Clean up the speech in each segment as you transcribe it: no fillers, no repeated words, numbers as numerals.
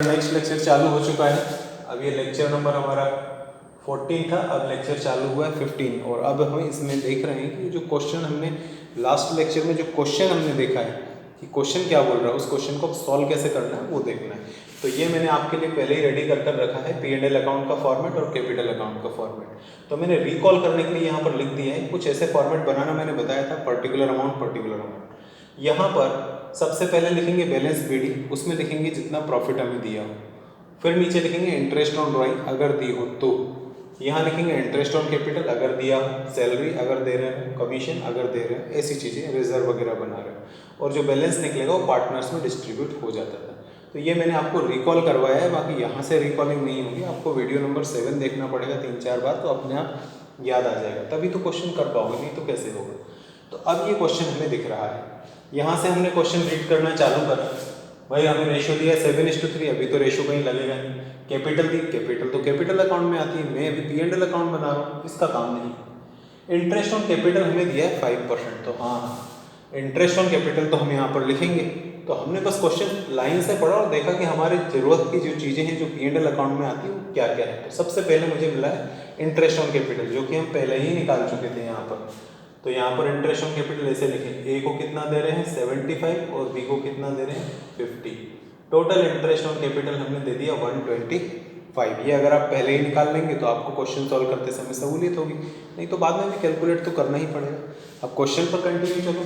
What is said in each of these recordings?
Next lecture चालू हो चुका है। अब ये लेक्चर नंबर हमारा 14 था, अब लेक्चर चालू हुआ है 15। और अब हम इसमें देख रहे हैं कि जो क्वेश्चन हमने लास्ट लेक्चर में जो क्वेश्चन हमने देखा है कि क्वेश्चन क्या बोल रहा है, उस क्वेश्चन को सॉल्व कैसे करना है वो देखना है। तो ये मैंने आपके लिए पहले ही रेडी कर रखा है, P&L अकाउंट का फॉर्मेट और कैपिटल अकाउंट का फॉर्मेट। तो मैंने रिकॉल करने के लिए यहाँ पर लिख दिया है, कुछ ऐसे फॉर्मेट बनाना मैंने बताया था, पर्टिकुलर अमाउंट। यहाँ पर सबसे पहले लिखेंगे बैलेंस BD, उसमें लिखेंगे जितना प्रॉफिट हमें दिया हो। फिर नीचे लिखेंगे इंटरेस्ट ऑन ड्राइंग अगर दी हो तो, यहाँ लिखेंगे इंटरेस्ट ऑन कैपिटल अगर दिया हो, सैलरी अगर दे रहे हो, कमीशन अगर दे रहे हो, ऐसी चीज़ें, रिजर्व वगैरह बना रहे हो। और जो बैलेंस निकलेगा वो पार्टनर्स में डिस्ट्रीब्यूट हो जाता था। तो ये मैंने आपको रिकॉल करवाया है, बाकी यहाँ से रिकॉलिंग नहीं होगी, आपको वीडियो नंबर 7 देखना पड़ेगा 3-4 बार, तो अपने आप याद आ जाएगा, तभी तो क्वेश्चन कर पाओगे, नहीं तो कैसे होगा। तो अब ये क्वेश्चन हमें दिख रहा है, यहाँ से हमने क्वेश्चन रीड करना चालू करा। भाई हमें रेशो दिया 7:3, अभी तो रेशो कहीं लगेगा नहीं। कैपिटल दी, कैपिटल तो कैपिटल अकाउंट में आती है, मैं अभी P&L अकाउंट बना रहा हूँ, इसका काम नहीं। इंटरेस्ट ऑन कैपिटल हमें दिया है 5%, तो हाँ इंटरेस्ट ऑन कैपिटल तो हम यहाँ पर लिखेंगे। तो हमने बस क्वेश्चन लाइन से पढ़ा और देखा कि हमारी ज़रूरत की जो चीज़ें हैं जो P&L अकाउंट में आती है वो क्या क्या है। तो सबसे पहले मुझे मिला है इंटरेस्ट ऑन कैपिटल, जो कि हम पहले ही निकाल चुके थे यहाँ पर। तो यहाँ पर इंटरेस्ट ऑन कैपिटल ऐसे लिखें, ए को कितना दे रहे हैं 75 और बी को कितना दे रहे हैं 50। टोटल इंटरेस्ट ऑन कैपिटल हमने दे दिया 125। ये अगर आप पहले ही निकाल लेंगे तो आपको क्वेश्चन सॉल्व करते समय सहूलियत होगी, नहीं तो बाद में भी कैलकुलेट तो करना ही पड़ेगा। अब क्वेश्चन पर कंटिन्यू चलो।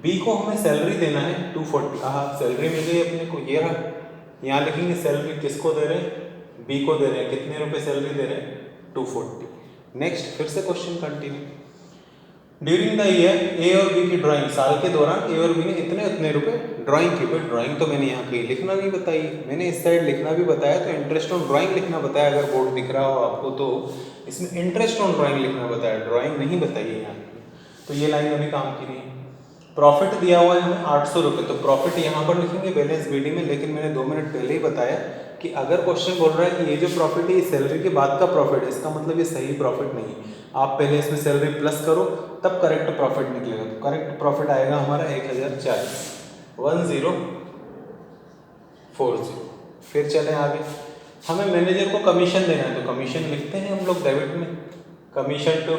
बी को हमें सैलरी देना है 240, हाँ सैलरी मिल गई अपने को, ये रहा। यहाँ लिखेंगे सैलरी किसको दे रहे हैं, बी को दे रहे हैं, कितने रुपए सैलरी दे रहे हैं 240। नेक्स्ट फिर से question continue. During the year A और बी की ड्राइंग, साल के दौरान ए और बी ने इतने इतने रुपए ड्राइंग की। भाई ड्राइंग तो मैंने यहाँ कहीं लिखना नहीं बताई, मैंने इस साइड लिखना भी बताया, तो इंटरेस्ट ऑन ड्राइंग लिखना बताया। अगर बोर्ड दिख रहा हो आपको तो इसमें इंटरेस्ट ऑन ड्राइंग लिखना बताया, ड्राइंग नहीं बताई है यहाँ। तो ये लाइन अभी काम की नहीं। प्रॉफिट दिया हुआ है हमें 800 रुपये, तो प्रॉफिट यहाँ पर लिखेंगे बैलेंस BD में, लेकिन मैंने 2 मिनट पहले ही बताया कि अगर क्वेश्चन बोल रहा है कि ये जो प्रॉफिट है ये सैलरी के बाद का प्रॉफिट है, इसका मतलब ये सही प्रॉफिट नहीं है। आप पहले इसमें सैलरी प्लस करो तब करेक्ट प्रॉफिट निकलेगा। तो करेक्ट प्रॉफिट आएगा हमारा 1040, 1040। फिर चले आगे, हमें मैनेजर को कमीशन देना है, तो कमीशन लिखते हैं हम लोग डेबिट में, कमीशन टू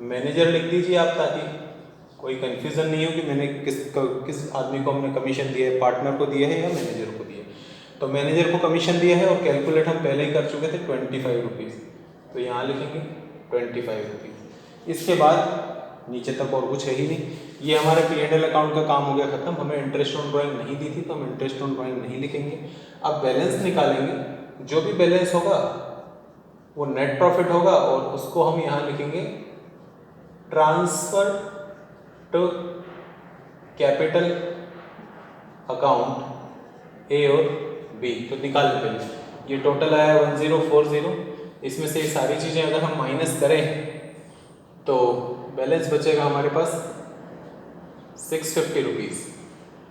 मैनेजर लिख दीजिए आप, ताकि कोई कंफ्यूजन नहीं हो कि मैंने किस आदमी को हमने कमीशन दिया है, पार्टनर को दिया है या मैनेजर को दिया है। तो मैनेजर को कमीशन दिया है और कैलकुलेट हम पहले ही कर चुके थे 25 रुपीज़, तो यहाँ लिखेंगे 25 रुपीज़। इसके बाद नीचे तक और कुछ है ही नहीं, ये हमारे P&L अकाउंट का काम हो गया खत्म। हमें इंटरेस्ट ऑन ड्राइंग नहीं दी थी तो हम इंटरेस्ट ऑन ड्राइंग नहीं लिखेंगे। अब बैलेंस निकालेंगे, जो भी बैलेंस होगा वो नेट प्रॉफिट होगा और उसको हम यहाँ लिखेंगे ट्रांसफर टू कैपिटल अकाउंट ए और बी। तो निकाल लेते, ये टोटल आया 1040, इसमें से ये सारी चीज़ें अगर हम माइनस करें तो बैलेंस बचेगा हमारे पास 650 रुपीज़।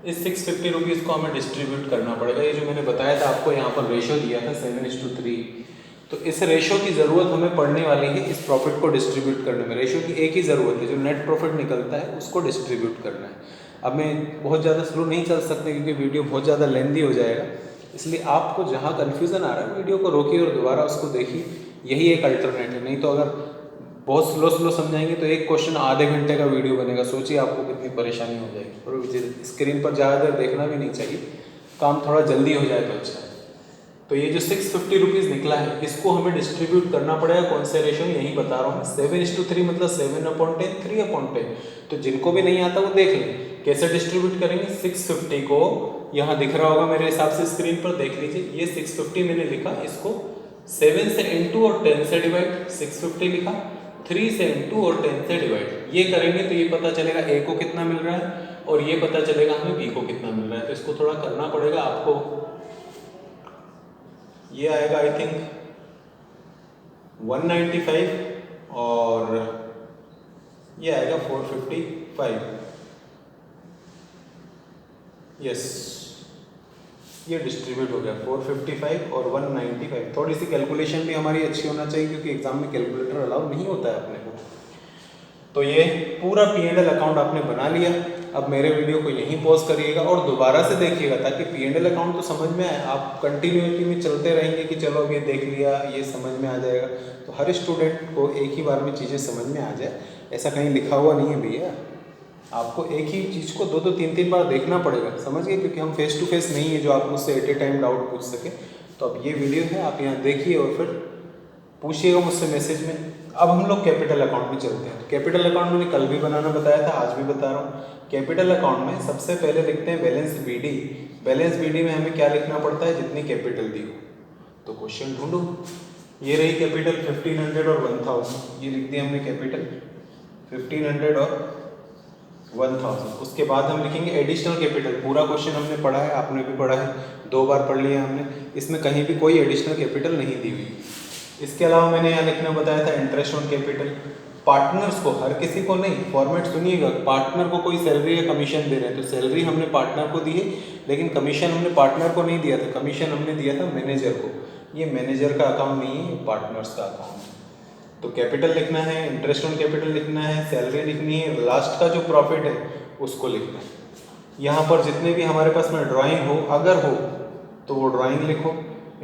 इस 650 रुपीज़ को हमें डिस्ट्रीब्यूट करना पड़ेगा। ये जो मैंने बताया था आपको, यहाँ पर रेशो दिया था 7:3, तो इस रेशो की ज़रूरत हमें पड़ने वाली है इस प्रॉफिट को डिस्ट्रीब्यूट करने में। रेशो की एक ही ज़रूरत है, जो नेट प्रॉफिट निकलता है उसको डिस्ट्रीब्यूट करना है। अब मैं बहुत ज़्यादा स्लो नहीं चल सकते क्योंकि वीडियो बहुत ज़्यादा लेंदी हो जाएगा, इसलिए आपको जहाँ कन्फ्यूज़न आ रहा है वीडियो को रोकिए और दोबारा उसको देखिए, यही एक अल्टरनेट है। नहीं तो अगर बहुत स्लो समझाएंगे तो एक क्वेश्चन आधे घंटे का वीडियो बनेगा, सोचिए आपको कितनी परेशानी हो जाएगी। और स्क्रीन पर ज़्यादा देर देखना भी नहीं चाहिए, काम थोड़ा जल्दी हो जाए तो अच्छा है। तो ये जो 650 रुपीज़ निकला है इसको हमें डिस्ट्रीब्यूट करना पड़ेगा, कौन से रेशो में यही बता रहा हूँ। 7:3 मतलब 7/10, 3/10। तो जिनको भी नहीं आता वो देख लें कैसे डिस्ट्रीब्यूट करेंगे। 650 को यहाँ दिख रहा होगा मेरे हिसाब से, स्क्रीन पर देख लीजिए, ये 650 मैंने लिखा, इसको 7 से इंटू और 10 से डिवाइड, 650 लिखा, 3 से इंटू और 10 से डिवाइड। ये करेंगे तो ये पता चलेगा ए को कितना मिल रहा है और ये पता चलेगा हमें बी को कितना मिल रहा है। तो इसको थोड़ा करना पड़ेगा आपको। ये आएगा आई थिंक 195 और ये आएगा 455। यस, ये डिस्ट्रीब्यूट हो गया 455 और 195। थोड़ी सी कैलकुलेशन भी हमारी अच्छी होना चाहिए क्योंकि एग्जाम में कैलकुलेटर अलाउ नहीं होता है अपने को। तो ये पूरा P&L अकाउंट आपने बना लिया। अब मेरे वीडियो को यहीं पॉज करिएगा और दोबारा से देखिएगा ताकि P&L अकाउंट तो समझ में आए। आप कंटिन्यूटी में चलते रहेंगे कि चलो अब ये देख लिया, ये समझ में आ जाएगा, तो हर स्टूडेंट को एक ही बार में चीज़ें समझ में आ जाए ऐसा कहीं लिखा हुआ नहीं है भैया। आपको एक ही चीज़ को 2-2 3-3 बार देखना पड़ेगा, समझ गए, क्योंकि हम फेस टू फेस नहीं है जो आप मुझसे एट ए टाइम डाउट पूछ सके। तो अब ये वीडियो है, आप यहाँ देखिए और फिर पूछिएगा मुझसे मैसेज में। अब हम लोग कैपिटल अकाउंट में चलते हैं। तो कैपिटल अकाउंट मैंने कल भी बनाना बताया था, आज भी बता रहा हूँ। कैपिटल अकाउंट में सबसे पहले लिखते हैं बैलेंस बीडी। बैलेंस बीडी में हमें क्या लिखना पड़ता है, जितनी कैपिटल दी हो। तो क्वेश्चन ढूंढो, ये रही कैपिटल 1500 और 1000, ये लिख दिया हमने कैपिटल 1500 और 1000। उसके बाद हम लिखेंगे एडिशनल कैपिटल। पूरा क्वेश्चन हमने पढ़ा है, आपने भी पढ़ा है, 2 बार पढ़ लिया हमने, इसमें कहीं भी कोई एडिशनल कैपिटल नहीं दी हुई। इसके अलावा मैंने यहाँ लिखना बताया था इंटरेस्ट ऑन कैपिटल। पार्टनर्स को, हर किसी को नहीं, फॉर्मेट सुनिएगा, पार्टनर को कोई सैलरी या कमीशन दे रहे हैं तो सैलरी हमने पार्टनर को दी है, लेकिन कमीशन हमने पार्टनर को नहीं दिया था, कमीशन हमने दिया था मैनेजर को। ये मैनेजर का अकाउंट नहीं है, ये पार्टनर्स का अकाउंट है। तो कैपिटल लिखना है, इंटरेस्ट ऑन कैपिटल लिखना है, सैलरी लिखनी है, लास्ट का जो प्रॉफिट है उसको लिखना है। यहाँ पर जितने भी हमारे पास में ड्राइंग हो, अगर हो तो वो ड्राइंग लिखो,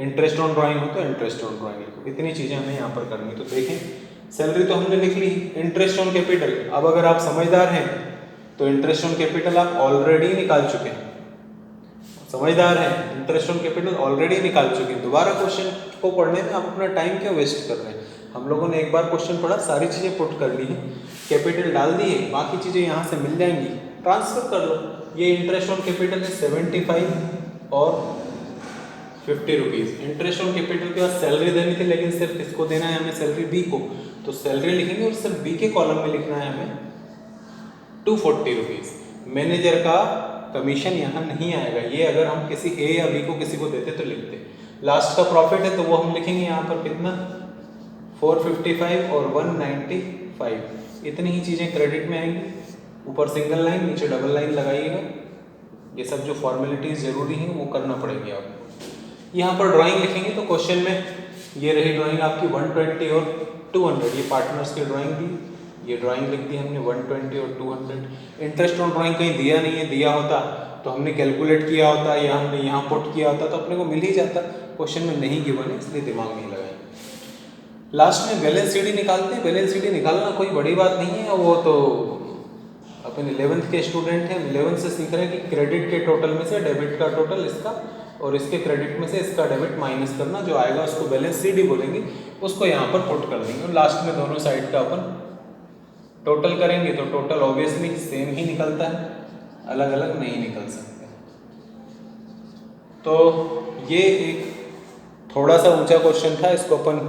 इंटरेस्ट ऑन ड्राइंग हो तो इंटरेस्ट ऑन ड्राइंग लिखो। इतनी चीज़ें हमें यहाँ पर करनी। तो देखें, सैलरी तो हमने लिख ली, इंटरेस्ट ऑन कैपिटल। अब अगर आप समझदार हैं तो इंटरेस्ट ऑन कैपिटल आप ऑलरेडी निकाल चुके हैं, समझदार हैं, इंटरेस्ट ऑन कैपिटल ऑलरेडी निकाल चुके हैं। दोबारा क्वेश्चन को पढ़ने में आप अपना टाइम क्यों वेस्ट कर रहे हैं। हम लोगों ने एक बार क्वेश्चन पढ़ा, सारी चीज़ें पुट कर ली हैं, कैपिटल डाल दी है, बाकी चीज़ें यहाँ से मिल जाएंगी, ट्रांसफर कर लो। ये इंटरेस्ट ऑन कैपिटल है 75 और 50 रुपीज़। इंटरेस्ट ऑन कैपिटल के बाद सैलरी देनी थी, लेकिन सिर्फ किसको देना है हमें, सैलरी बी को, तो सैलरी लिखेंगे और सिर्फ बी के कॉलम में लिखना है हमें 240 रुपीज़। मैनेजर का कमीशन यहाँ नहीं आएगा, ये अगर हम किसी ए या बी को किसी को देते तो लिखते। लास्ट का प्रॉफिट है तो वो हम लिखेंगे यहाँ पर कितना, 455 और 195। इतनी ही चीज़ें क्रेडिट में आएंगी। ऊपर सिंगल लाइन, नीचे डबल लाइन लगाइएगा। ये सब जो फॉर्मेलिटीज़ ज़रूरी हैं वो करना पड़ेगी आपको। यहाँ पर ड्राइंग लिखेंगे तो क्वेश्चन में ये रही ड्राइंग आपकी 120 और 200, ये पार्टनर्स की ड्राइंग दी, ये ड्राइंग लिख दी हमने 120 और 200। इंटरेस्ट ऑन ड्राइंग कहीं दिया नहीं है, दिया होता तो हमने कैलकुलेट किया होता या हमने यहाँ पुट किया होता तो अपने को मिल ही जाता। क्वेश्चन में नहीं गिवन है इसलिए दिमाग नहीं लगाए। लास्ट में बैलेंस शीट निकालते हैं। बैलेंस शीट निकालना कोई बड़ी बात नहीं है, वो तो अपन 11th के स्टूडेंट हैं, 11th से सीख रहे हैं कि क्रेडिट के टोटल में से डेबिट का टोटल इसका और इसके क्रेडिट में से इसका डेबिट माइनस करना, जो आएगा उसको बैलेंस शीट ही बोलेंगे, उसको यहाँ पर पुट कर देंगे और लास्ट में दोनों साइड का अपन टोटल करेंगे तो टोटल ऑब्वियसली सेम ही निकलता है, अलग अलग नहीं निकल सकते। तो ये एक थोड़ा सा ऊंचा क्वेश्चन था, इसको अपन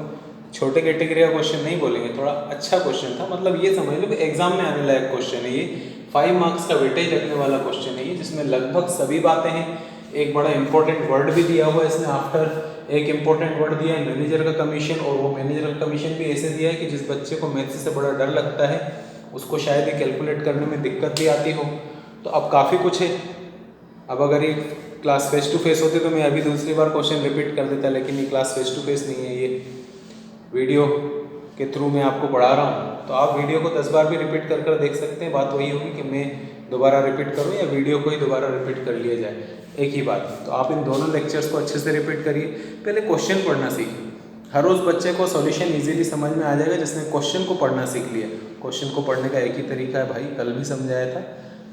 छोटे कैटेगरी का क्वेश्चन नहीं बोलेंगे, थोड़ा अच्छा क्वेश्चन था। मतलब ये समझ लो कि एग्जाम में आने लायक क्वेश्चन है ये, 5 मार्क्स का वेटेज रखने वाला क्वेश्चन है ये, जिसमें लगभग सभी बातें हैं। एक बड़ा इंपॉर्टेंट वर्ड भी दिया हुआ है इसमें, आफ्टर एक इंपॉर्टेंट वर्ड दिया है मैनेजर का कमीशन, और वो मैनेजर का कमीशन भी ऐसे दिया है कि जिस बच्चे को मैथ्स से बड़ा डर लगता है उसको शायद ये कैलकुलेट करने में दिक्कत भी आती हो। तो अब काफ़ी कुछ है। अब अगर ये क्लास फेस टू फेस होती तो मैं अभी दूसरी बार क्वेश्चन रिपीट कर देता, लेकिन ये क्लास फेस टू फेस नहीं है, ये वीडियो के थ्रू मैं आपको पढ़ा रहा हूँ। तो आप वीडियो को 10 बार भी रिपीट कर कर देख सकते हैं। बात वही होगी कि मैं दोबारा रिपीट करूँ या वीडियो को ही दोबारा रिपीट कर लिया जाए, एक ही बात। तो आप इन दोनों लेक्चर्स को अच्छे से रिपीट करिए। पहले क्वेश्चन पढ़ना सीखिए। हर रोज़ बच्चे को सॉल्यूशन इजीली समझ में आ जाएगा जिसने क्वेश्चन को पढ़ना सीख लिया। क्वेश्चन को पढ़ने का एक ही तरीका है भाई, कल भी समझाया था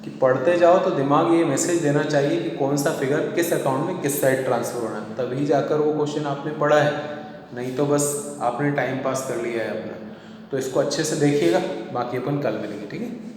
कि पढ़ते जाओ तो दिमाग ये मैसेज देना चाहिए कि कौन सा फिगर किस अकाउंट में किस साइड ट्रांसफर होना है, तभी जाकर वो क्वेश्चन आपने पढ़ा है, नहीं तो बस आपने टाइम पास कर लिया है अपना। तो इसको अच्छे से देखिएगा, बाकी अपन कल मिलेंगे, ठीक है।